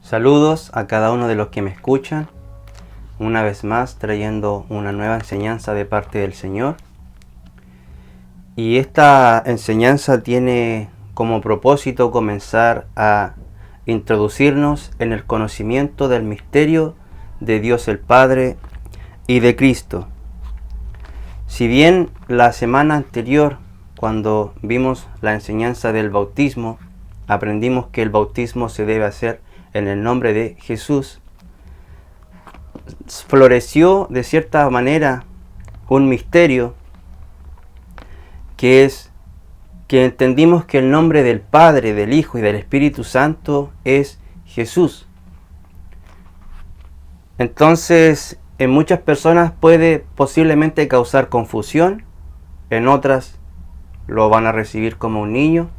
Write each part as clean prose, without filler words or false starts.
Saludos a cada uno de los que me escuchan, una vez más trayendo una nueva enseñanza de parte del Señor. Y esta enseñanza tiene como propósito comenzar a introducirnos en el conocimiento del misterio de Dios el Padre y de Cristo. Si bien la semana anterior, cuando vimos la enseñanza del bautismo, aprendimos que el bautismo se debe hacer en el nombre de Jesús, floreció de cierta manera un misterio que es que entendimos que el nombre del Padre, del Hijo y del Espíritu Santo es Jesús. Entonces, en muchas personas puede posiblemente causar confusión, en otras lo van a recibir como un niño,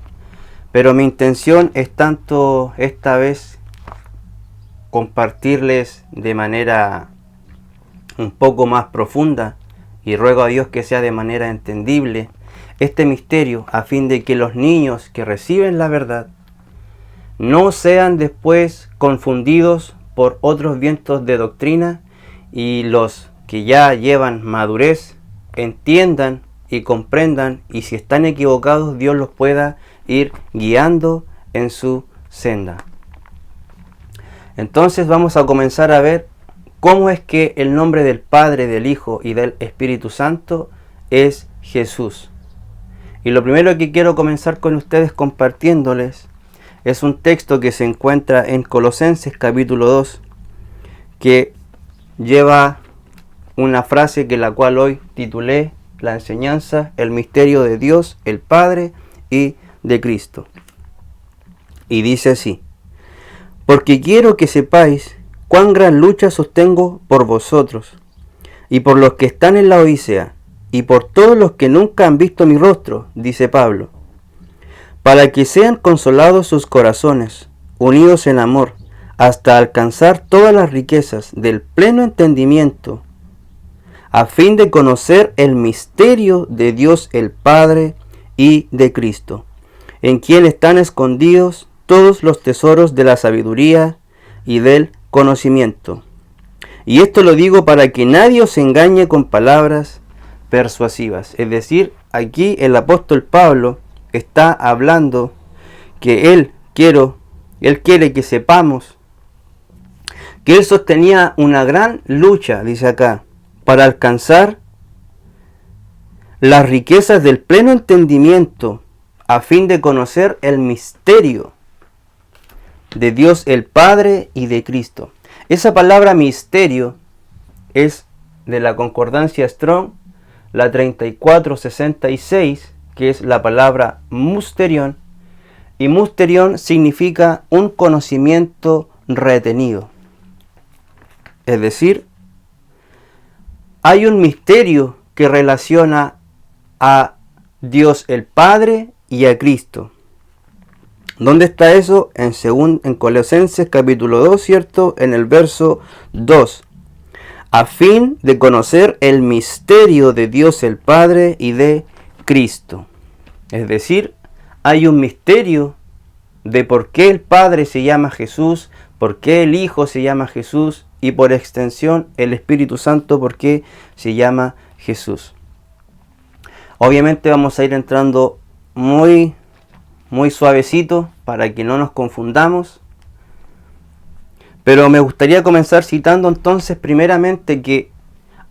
pero mi intención es tanto esta vez compartirles de manera un poco más profunda, y ruego a Dios que sea de manera entendible este misterio, a fin de que los niños que reciben la verdad no sean después confundidos por otros vientos de doctrina, y los que ya llevan madurez entiendan y comprendan, y si están equivocados Dios los pueda ir guiando en su senda. Entonces vamos a comenzar a ver cómo es que el nombre del Padre, del Hijo y del Espíritu Santo es Jesús. Y lo primero que quiero comenzar con ustedes compartiéndoles es un texto que se encuentra en Colosenses capítulo 2, que lleva una frase que la cual hoy titulé la enseñanza, el misterio de Dios, el Padre y de Cristo. Y dice así: porque quiero que sepáis cuán gran lucha sostengo por vosotros, y por los que están en la Odisea, y por todos los que nunca han visto mi rostro, dice Pablo, para que sean consolados sus corazones, unidos en amor, hasta alcanzar todas las riquezas del pleno entendimiento, a fin de conocer el misterio de Dios el Padre y de Cristo, en quien están escondidos todos los tesoros de la sabiduría y del conocimiento. Y esto lo digo para que nadie os engañe con palabras persuasivas. Es decir, aquí el apóstol Pablo está hablando que él quiere que sepamos que él sostenía una gran lucha, dice acá, para alcanzar las riquezas del pleno entendimiento, a fin de conocer el misterio de Dios el Padre y de Cristo. Esa palabra misterio es de la concordancia Strong, la 3466, que es la palabra musterion, y musterion significa un conocimiento retenido. Es decir, hay un misterio que relaciona a Dios el Padre y a Cristo. ¿Dónde está eso? En Colosenses capítulo 2, ¿cierto? En el verso 2. A fin de conocer el misterio de Dios el Padre y de Cristo. Es decir, hay un misterio de por qué el Padre se llama Jesús, por qué el Hijo se llama Jesús y por extensión el Espíritu Santo por qué se llama Jesús. Obviamente vamos a ir entrando muy suavecito para que no nos confundamos, pero me gustaría comenzar citando entonces primeramente que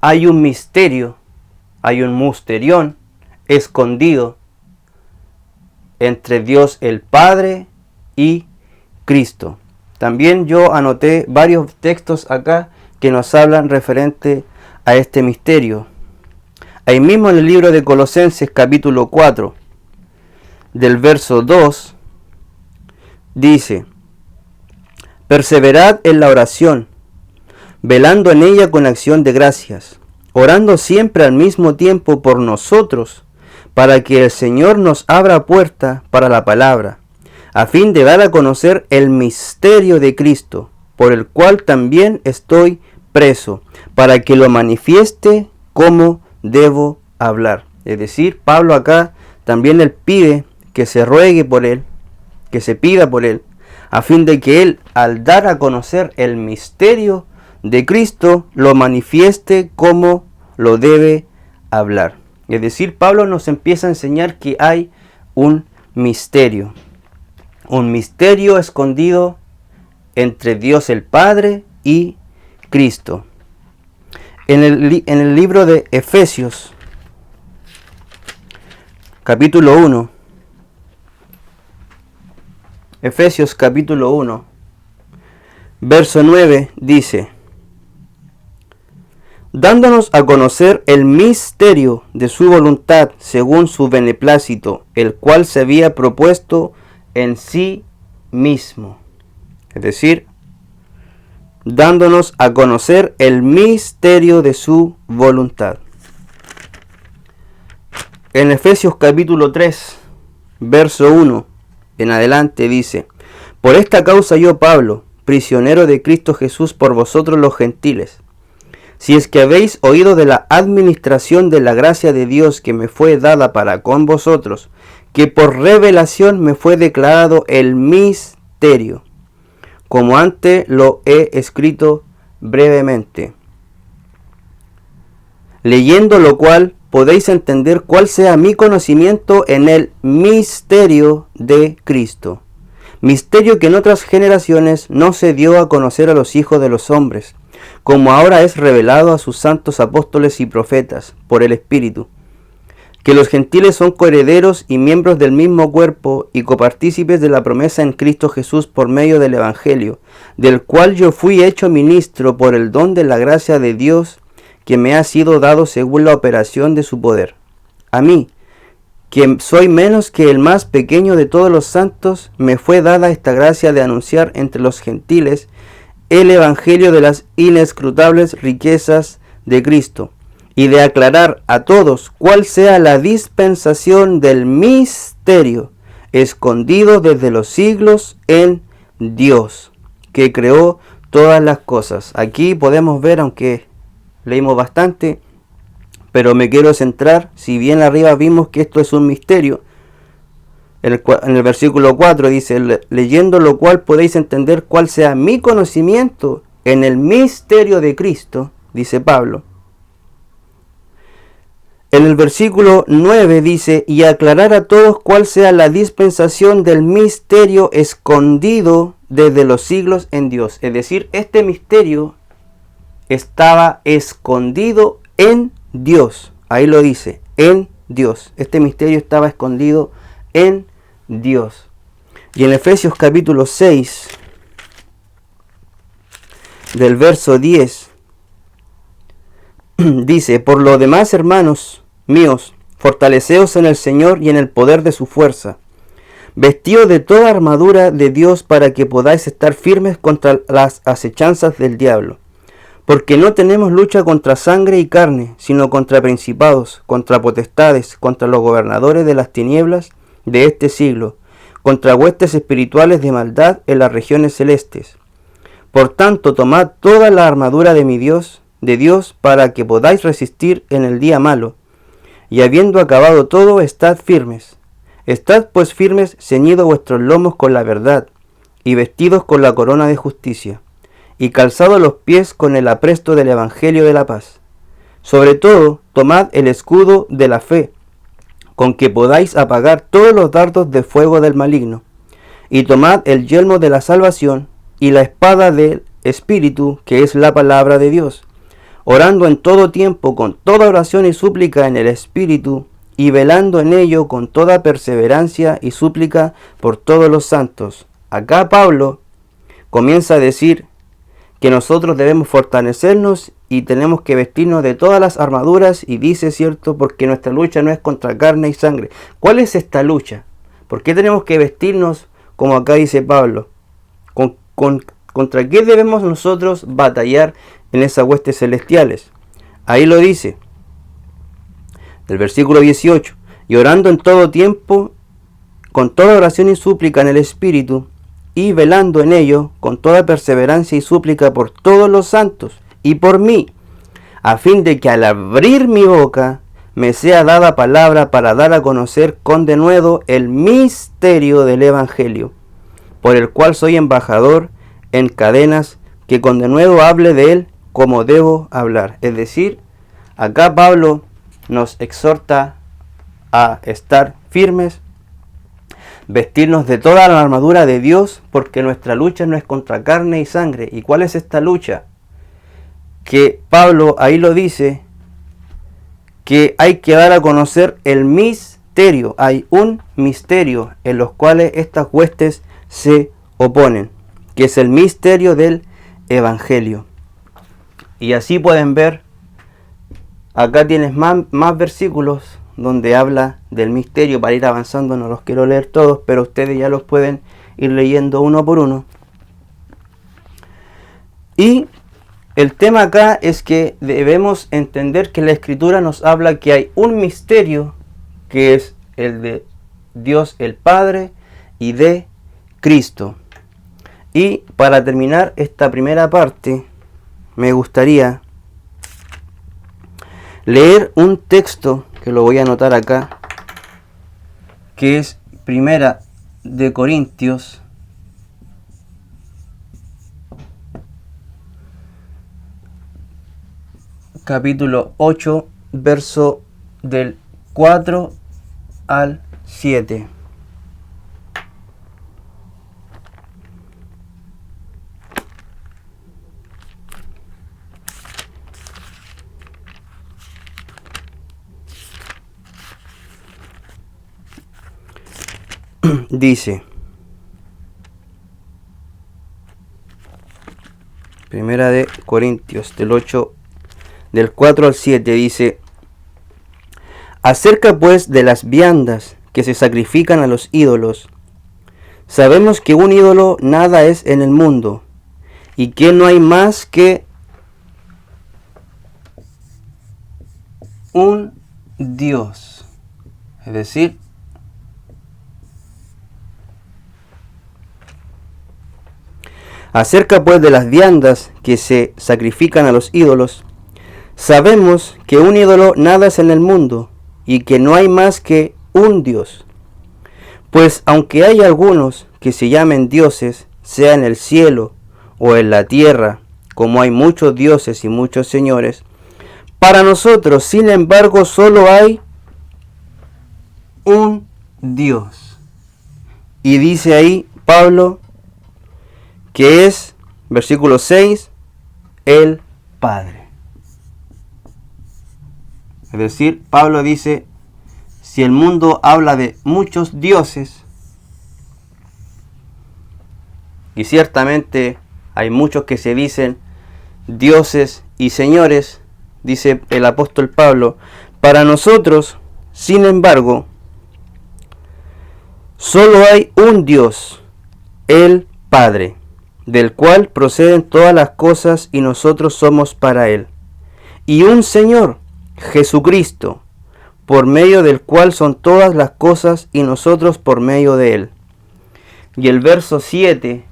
hay un misterio, hay un musterión escondido entre Dios el Padre y Cristo. También yo anoté varios textos acá que nos hablan referente a este misterio. Ahí mismo en el libro de Colosenses capítulo 4, del verso 2, dice: perseverad en la oración, velando en ella con acción de gracias, orando siempre al mismo tiempo por nosotros, para que el Señor nos abra puerta para la palabra, a fin de dar a conocer el misterio de Cristo, por el cual también estoy preso, para que lo manifieste como debo hablar. Es decir, Pablo acá también él pide que se ruegue por él, que se pida por él, a fin de que Él, al dar a conocer el misterio de Cristo, lo manifieste como lo debe hablar. Es decir, Pablo nos empieza a enseñar que hay un misterio escondido entre Dios el Padre y Cristo. En el libro de Efesios, capítulo 1, Efesios capítulo 1, verso 9 dice: dándonos a conocer el misterio de su voluntad según su beneplácito, el cual se había propuesto en sí mismo. Es decir, dándonos a conocer el misterio de su voluntad. En Efesios capítulo 3, verso 1 en adelante dice: por esta causa yo, Pablo, prisionero de Cristo Jesús por vosotros los gentiles, si es que habéis oído de la administración de la gracia de Dios que me fue dada para con vosotros, que por revelación me fue declarado el misterio, como antes lo he escrito brevemente, leyendo lo cual podéis entender cuál sea mi conocimiento en el misterio de Cristo, misterio que en otras generaciones no se dio a conocer a los hijos de los hombres, como ahora es revelado a sus santos apóstoles y profetas por el Espíritu, que los gentiles son coherederos y miembros del mismo cuerpo y copartícipes de la promesa en Cristo Jesús por medio del Evangelio, del cual yo fui hecho ministro por el don de la gracia de Dios que me ha sido dado según la operación de su poder. A mí, que soy menos que el más pequeño de todos los santos, me fue dada esta gracia de anunciar entre los gentiles el Evangelio de las inescrutables riquezas de Cristo, y de aclarar a todos cuál sea la dispensación del misterio escondido desde los siglos en Dios, que creó todas las cosas. Aquí podemos ver, aunque leímos bastante, pero me quiero centrar, si bien arriba vimos que esto es un misterio, en el versículo 4 dice: leyendo lo cual podéis entender cuál sea mi conocimiento en el misterio de Cristo, dice Pablo. En el versículo 9 dice: y aclarar a todos cuál sea la dispensación del misterio escondido desde los siglos en Dios. Es decir, este misterio estaba escondido en Dios. Ahí lo dice, en Dios. Este misterio estaba escondido en Dios. Y en Efesios capítulo 6, del verso 10, dice: por lo demás, hermanos míos, fortaleceos en el Señor y en el poder de su fuerza, vestidos de toda armadura de Dios para que podáis estar firmes contra las acechanzas del diablo. Porque no tenemos lucha contra sangre y carne, sino contra principados, contra potestades, contra los gobernadores de las tinieblas de este siglo, contra huestes espirituales de maldad en las regiones celestes. Por tanto, tomad toda la armadura de Dios, para que podáis resistir en el día malo, y habiendo acabado todo, estad firmes. Estad pues firmes, ceñidos vuestros lomos con la verdad, y vestidos con la corona de justicia, y calzados los pies con el apresto del Evangelio de la paz. Sobre todo, tomad el escudo de la fe, con que podáis apagar todos los dardos de fuego del maligno, y tomad el yelmo de la salvación y la espada del Espíritu, que es la palabra de Dios, orando en todo tiempo con toda oración y súplica en el Espíritu, y velando en ello con toda perseverancia y súplica por todos los santos. Acá Pablo comienza a decir que nosotros debemos fortalecernos y tenemos que vestirnos de todas las armaduras, y dice, cierto, porque nuestra lucha no es contra carne y sangre. ¿Cuál es esta lucha? ¿Por qué tenemos que vestirnos como acá dice Pablo? ¿Contra qué debemos nosotros batallar en esas huestes celestiales? Ahí lo dice, del versículo 18: y orando en todo tiempo, con toda oración y súplica en el Espíritu, y velando en ello con toda perseverancia y súplica por todos los santos y por mí, a fin de que al abrir mi boca me sea dada palabra para dar a conocer con denuedo el misterio del Evangelio, por el cual soy embajador en cadenas, que con denuedo hable de él como debo hablar. Es decir, acá Pablo nos exhorta a estar firmes, vestirnos de toda la armadura de Dios, porque nuestra lucha no es contra carne y sangre. ¿Y cuál es esta lucha? Que Pablo ahí lo dice, que hay que dar a conocer el misterio. Hay un misterio en los cuales estas huestes se oponen, que es el misterio del Evangelio. Y así pueden ver, acá tienes más versículos donde habla del misterio. Para ir avanzando no los quiero leer todos, pero ustedes ya los pueden ir leyendo uno por uno. Y el tema acá es que debemos entender que la Escritura nos habla que hay un misterio, que es el de Dios el Padre y de Cristo. Y para terminar esta primera parte, me gustaría leer un texto que lo voy a anotar acá, que es Primera de Corintios, capítulo 8, verso del 4 al 7. Dice, Primera de Corintios, del 4 al 7, dice: acerca pues de las viandas que se sacrifican a los ídolos, sabemos que un ídolo nada es en el mundo, y que no hay más que un Dios. Es decir, acerca pues de las viandas que se sacrifican a los ídolos, sabemos que un ídolo nada es en el mundo, y que no hay más que un Dios. Pues aunque hay algunos que se llamen dioses, sea en el cielo o en la tierra, como hay muchos dioses y muchos señores, para nosotros, sin embargo, solo hay un Dios. Y dice ahí Pablo que es, versículo 6, el Padre. Es decir, Pablo dice, si el mundo habla de muchos dioses, y ciertamente hay muchos que se dicen dioses y señores, dice el apóstol Pablo, para nosotros, sin embargo, solo hay un Dios, el Padre, del cual proceden todas las cosas y nosotros somos para Él, y un Señor, Jesucristo, por medio del cual son todas las cosas y nosotros por medio de Él. Y el verso 7,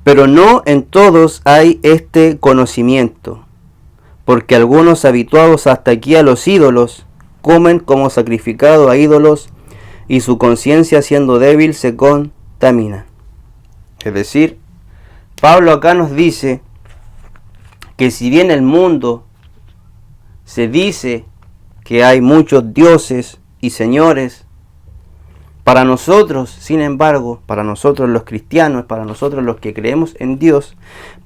pero no en todos hay este conocimiento, porque algunos habituados hasta aquí a los ídolos comen como sacrificado a ídolos, y su conciencia siendo débil se contamina. Es decir, Pablo acá nos dice que si bien el mundo se dice que hay muchos dioses y señores, para nosotros, sin embargo, para nosotros los cristianos, para nosotros los que creemos en Dios,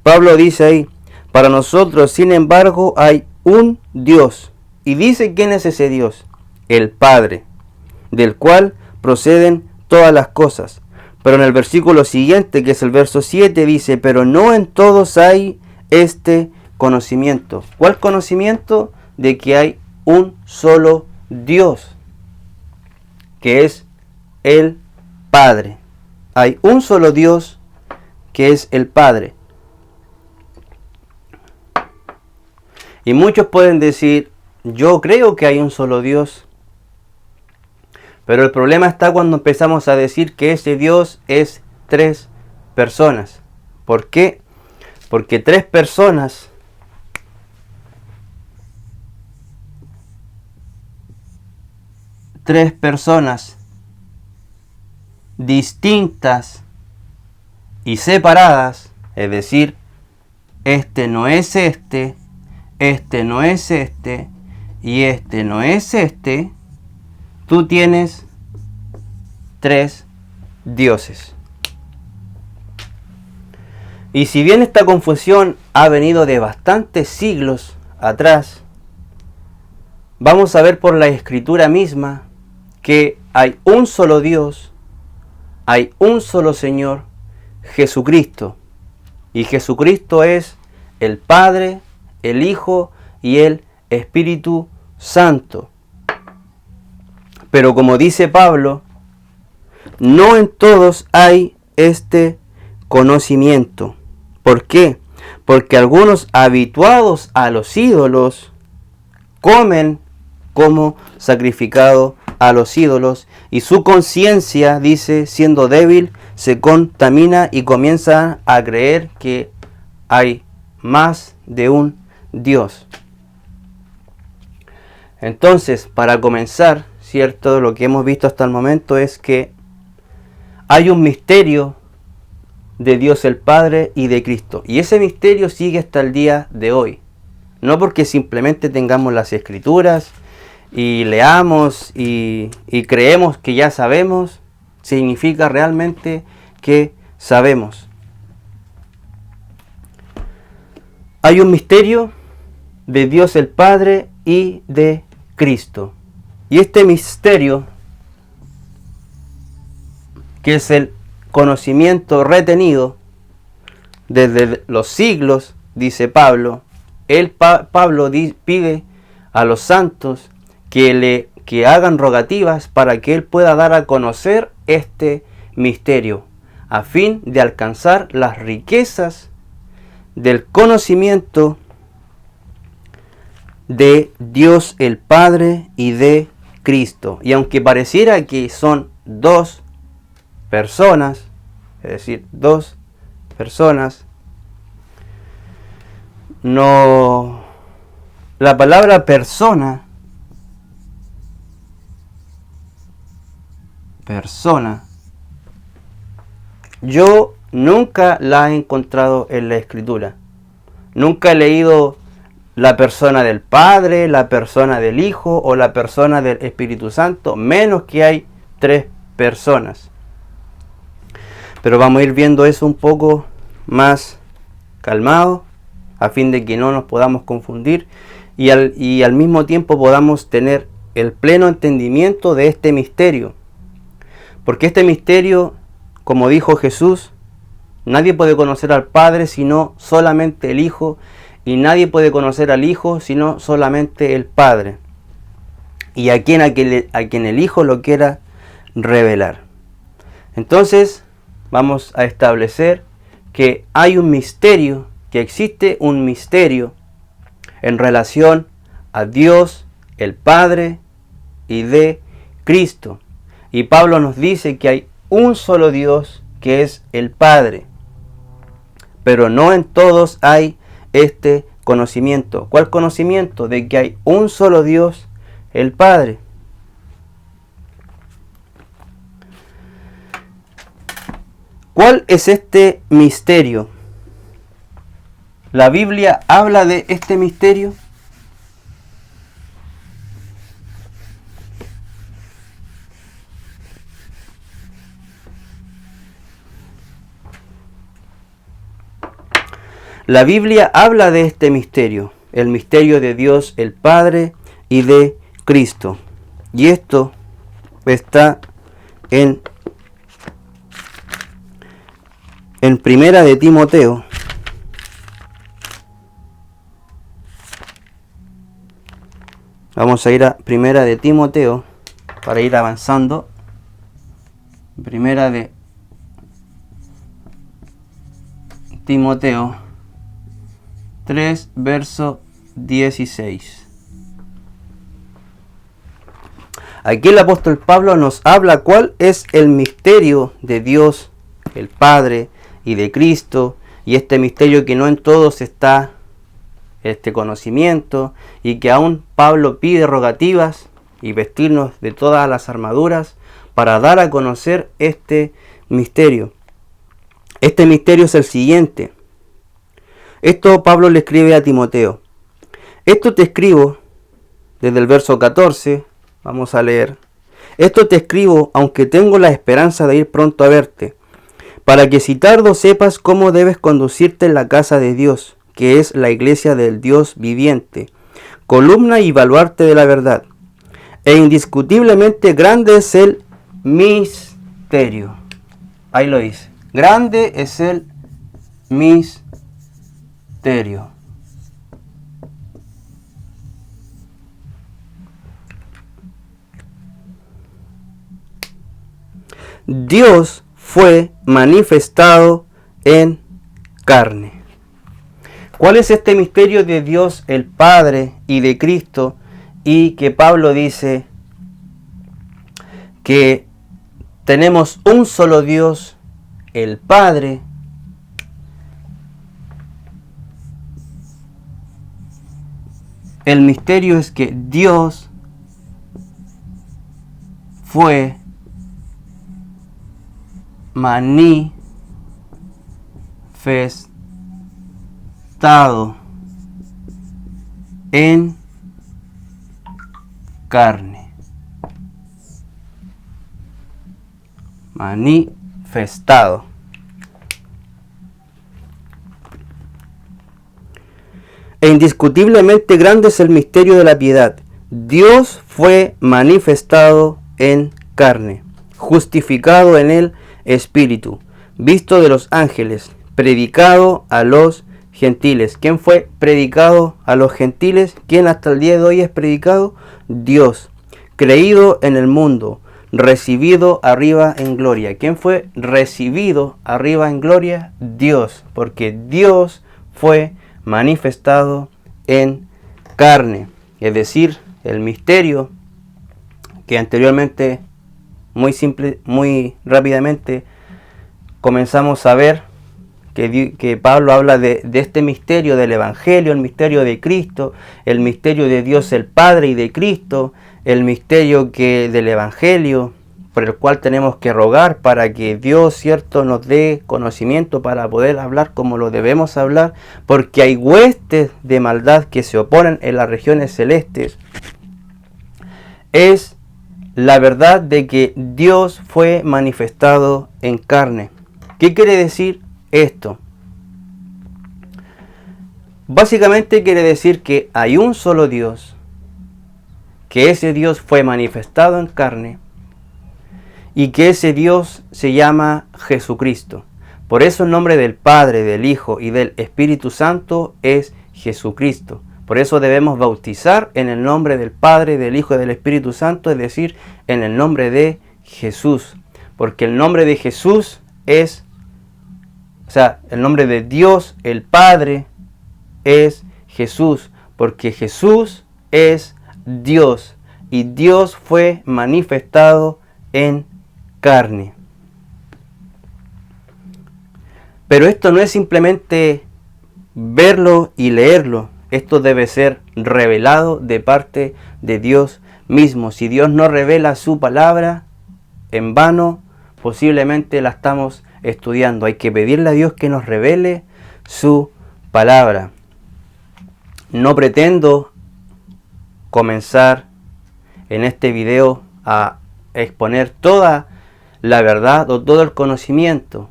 Pablo dice ahí, para nosotros, sin embargo, hay un Dios. Y dice quién es ese Dios, el Padre, del cual proceden todas las cosas. Pero en el versículo siguiente, que es el verso 7, dice, pero no en todos hay este conocimiento. ¿Cuál conocimiento? De que hay un solo Dios, que es el Padre. Hay un solo Dios, que es el Padre. Y muchos pueden decir, yo creo que hay un solo Dios. Pero el problema está cuando empezamos a decir que ese Dios es tres personas. ¿Por qué? Porque tres personas distintas y separadas, es decir, este no es este no es este y este no es este, tú tienes 3 dioses. Y si bien esta confusión ha venido de bastantes siglos atrás, vamos a ver por la Escritura misma que hay un solo Dios, hay un solo Señor, Jesucristo. Y Jesucristo es el Padre, el Hijo y el Espíritu Santo. Pero como dice Pablo, no en todos hay este conocimiento. ¿Por qué? Porque algunos habituados a los ídolos comen como sacrificado a los ídolos y su conciencia, dice, siendo débil, se contamina y comienza a creer que hay más de un Dios. Entonces, para comenzar, ¿cierto? Lo que hemos visto hasta el momento es que hay un misterio de Dios el Padre y de Cristo. Y ese misterio sigue hasta el día de hoy. No porque simplemente tengamos las Escrituras y leamos y creemos que ya sabemos, significa realmente que sabemos. Hay un misterio de Dios el Padre y de Cristo. Y este misterio, que es el conocimiento retenido desde los siglos, dice Pablo, Pablo pide a los santos que hagan rogativas para que él pueda dar a conocer este misterio, a fin de alcanzar las riquezas del conocimiento de Dios el Padre y de Cristo. Y aunque pareciera que son 2 personas, es decir, 2 personas, no, la palabra persona, yo nunca la he encontrado en la Escritura. Nunca he leído la persona del Padre, la persona del Hijo o la persona del Espíritu Santo, menos que hay 3 personas. Pero vamos a ir viendo eso un poco más calmado, a fin de que no nos podamos confundir y al mismo tiempo podamos tener el pleno entendimiento de este misterio. Porque este misterio, como dijo Jesús, nadie puede conocer al Padre sino solamente el Hijo, y nadie puede conocer al Hijo sino solamente el Padre, y a quien el Hijo lo quiera revelar. Entonces vamos a establecer que hay un misterio, que existe un misterio en relación a Dios el Padre y de Cristo. Y Pablo nos dice que hay un solo Dios, que es el Padre, pero no en todos hay este conocimiento. ¿Cuál conocimiento? De que hay un solo Dios, el Padre. ¿Cuál es este misterio? ¿La Biblia habla de este misterio? La Biblia habla de este misterio, el misterio de Dios el Padre y de Cristo. Y esto está en Primera de Timoteo. Vamos a ir a Primera de Timoteo para ir avanzando. Primera de Timoteo 3, verso 16. Aquí el apóstol Pablo nos habla cuál es el misterio de Dios, el Padre y de Cristo, y este misterio que no en todos está este conocimiento, y que aún Pablo pide rogativas y vestirnos de todas las armaduras, para dar a conocer este misterio. Este misterio es el siguiente. Esto Pablo le escribe a Timoteo. Esto te escribo, desde el verso 14, vamos a leer. Esto te escribo, aunque tengo la esperanza de ir pronto a verte, para que si tardo sepas cómo debes conducirte en la casa de Dios, que es la iglesia del Dios viviente, columna y baluarte de la verdad. E indiscutiblemente grande es el misterio. Ahí lo dice. Grande es el misterio. Dios fue manifestado en carne. ¿Cuál es este misterio de Dios el Padre y de Cristo? Y que Pablo dice que tenemos un solo Dios, el Padre, el misterio es que Dios fue manifestado en carne. Manifestado. E indiscutiblemente grande es el misterio de la piedad. Dios fue manifestado en carne, justificado en el Espíritu, visto de los ángeles, predicado a los gentiles. ¿Quién fue predicado a los gentiles? ¿Quién hasta el día de hoy es predicado? Dios. Creído en el mundo, recibido arriba en gloria. ¿Quién fue recibido arriba en gloria? Dios, porque Dios fue manifestado en carne. Es decir, el misterio que anteriormente, muy rápidamente, comenzamos a ver que Pablo habla de este misterio del Evangelio, el misterio de Cristo, el misterio de Dios el Padre y de Cristo, el misterio del Evangelio, por el cual tenemos que rogar para que Dios, cierto, nos dé conocimiento para poder hablar como lo debemos hablar, porque hay huestes de maldad que se oponen en las regiones celestes. Es la verdad de que Dios fue manifestado en carne. ¿Qué quiere decir esto? Básicamente quiere decir que hay un solo Dios, que ese Dios fue manifestado en carne y que ese Dios se llama Jesucristo. Por eso el nombre del Padre, del Hijo y del Espíritu Santo es Jesucristo. Por eso debemos bautizar en el nombre del Padre, del Hijo y del Espíritu Santo, es decir, en el nombre de Jesús. Porque el nombre de Jesús es, el nombre de Dios, el Padre, es Jesús. Porque Jesús es Dios. Y Dios fue manifestado en carne. Pero esto no es simplemente verlo y leerlo. Esto debe ser revelado de parte de Dios mismo. Si Dios no revela su palabra, en vano posiblemente la estamos estudiando. Hay que pedirle a Dios que nos revele su palabra. No pretendo comenzar en este video a exponer toda la verdad o todo el conocimiento.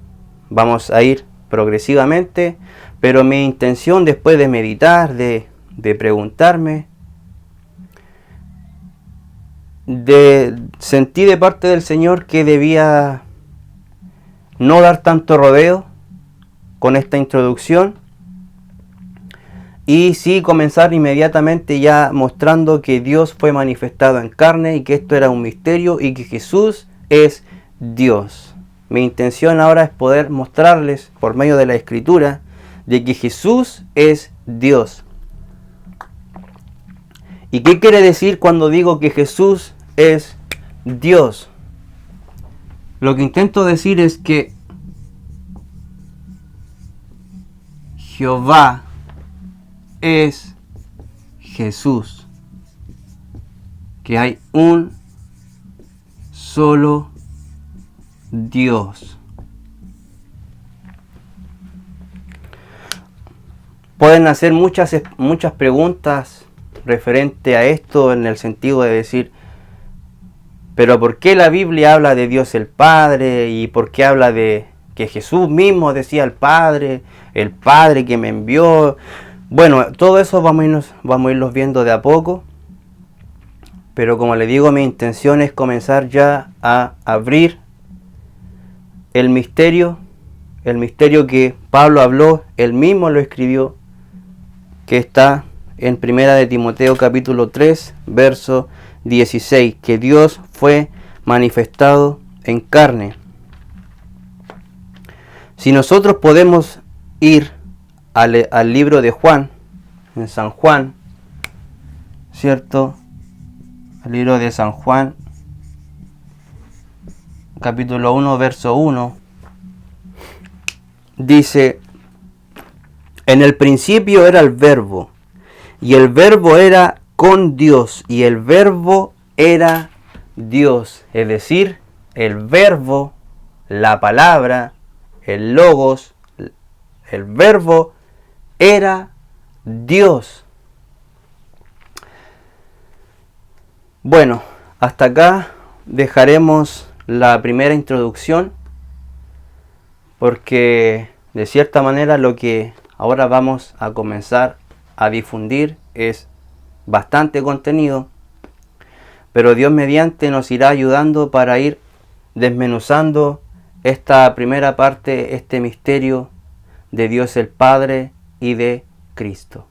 Vamos a ir progresivamente, pero mi intención, después de meditar, de preguntarme, sentí de parte del Señor que debía no dar tanto rodeo con esta introducción y sí comenzar inmediatamente ya mostrando que Dios fue manifestado en carne y que esto era un misterio y que Jesús es Dios. Mi intención ahora es poder mostrarles por medio de la Escritura de que Jesús es Dios. ¿Y qué quiere decir cuando digo que Jesús es Dios? Lo que intento decir es que Jehová es Jesús. Que hay un solo Dios. Pueden hacer muchas preguntas referente a esto, en el sentido de decir, pero ¿por qué la Biblia habla de Dios el Padre? ¿Y por qué habla de que Jesús mismo decía el Padre que me envió? Bueno, todo eso vamos a irlos viendo de a poco. Pero como le digo, mi intención es comenzar ya a abrir el misterio que Pablo habló, él mismo lo escribió, que está en 1 de Timoteo capítulo 3, verso 16, que Dios fue manifestado en carne. Si nosotros podemos ir al libro de Juan, en San Juan, ¿cierto? El libro de San Juan, capítulo 1, verso 1, dice: en el principio era el Verbo, y el Verbo era con Dios, y el Verbo era Dios. Es decir, el Verbo, la palabra, el Logos, el Verbo era Dios. Bueno, hasta acá dejaremos la primera introducción, porque de cierta manera lo que ahora vamos a comenzar a difundir es bastante contenido, pero Dios mediante nos irá ayudando para ir desmenuzando esta primera parte, este misterio de Dios el Padre y de Cristo.